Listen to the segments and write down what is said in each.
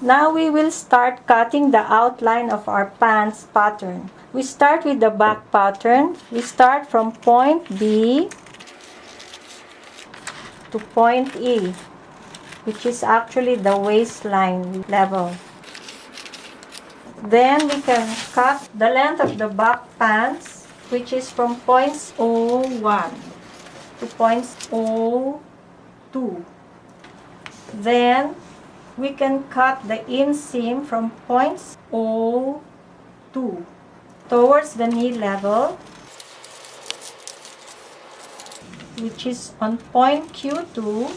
Now we will start cutting the outline of our pants pattern. We start with the back pattern. We start from point B to point E, which is actually the waistline level. Then we can cut the length of the back pants, which is from points O1 to points O2. Then we can cut the inseam from points O2 towards the knee level, which is on point Q2.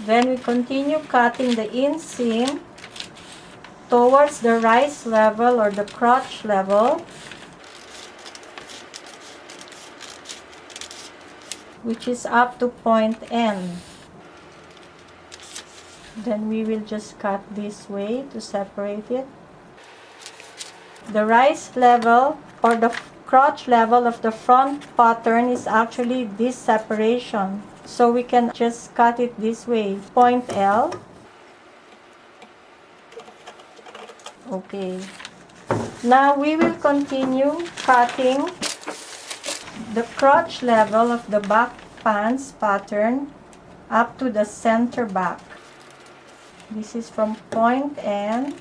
Then we continue cutting the inseam towards the rise level or the crotch level, which is up to point N. Then we will just cut this way to separate it. The rise level or the crotch level of the front pattern is actually this separation. So we can just cut it this way, point L. Okay. Now we will continue cutting the crotch level of the back pants pattern up to the center back. This is from point N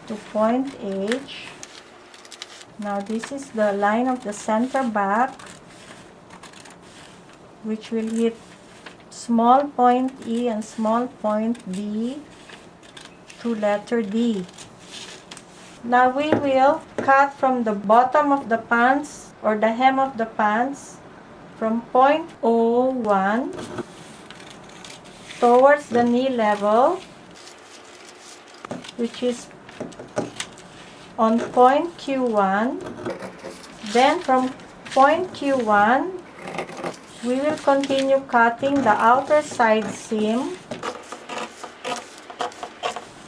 to point H. Now this is the line of the center back, which will hit small point E and small point B to letter D. Now we will cut from the bottom of the pants or the hem of the pants from point O1 towards the knee level, which is on point Q1. Then from point Q1, we will continue cutting the outer side seam.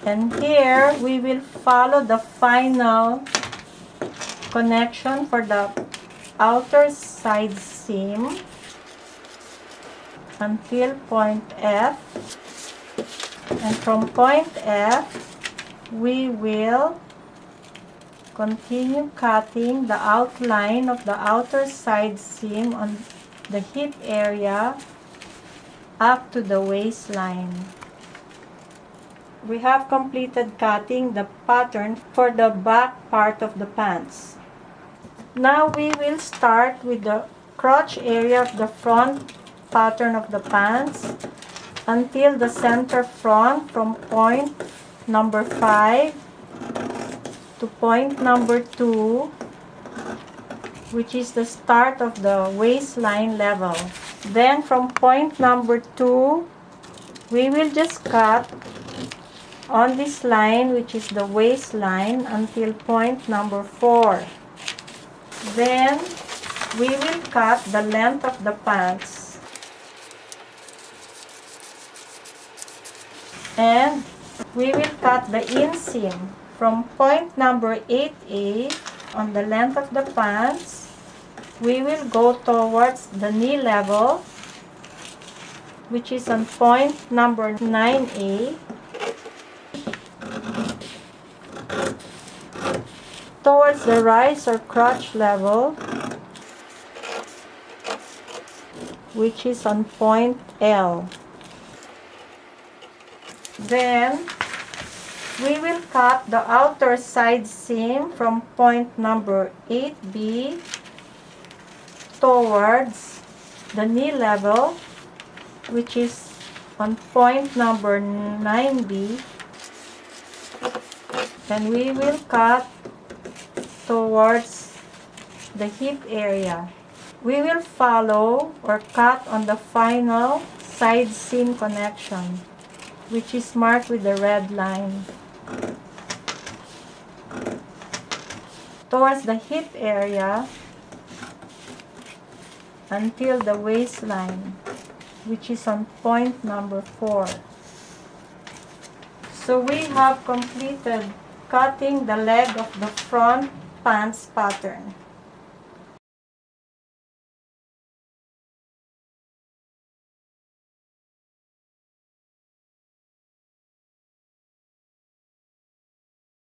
And here, we will follow the final connection for the outer side seam until point F. And from point F, we will continue cutting the outline of the outer side seam on the hip area up to the waistline. We have completed cutting the pattern for the back part of the pants. Now we will start with the crotch area of the front pattern of the pants until the center front from point number 5 to point number 2, which is the start of the waistline level. Then from point number 2, we will just cut on this line, which is the waistline, until point number 4. Then we will cut the length of the pants. And we will cut the inseam from point number 8A on the length of the pants. We will go towards the knee level, which is on point number 9A. Towards the rise or crotch level, which is on point L. Then we will cut the outer side seam from point number 8B towards the knee level, which is on point number 9B. And we will cut towards the hip area. We will follow or cut on the final side seam connection, which is marked with the red line, towards the hip area until the waistline, which is on point number 4. So we have completed cutting the leg of the front pants pattern.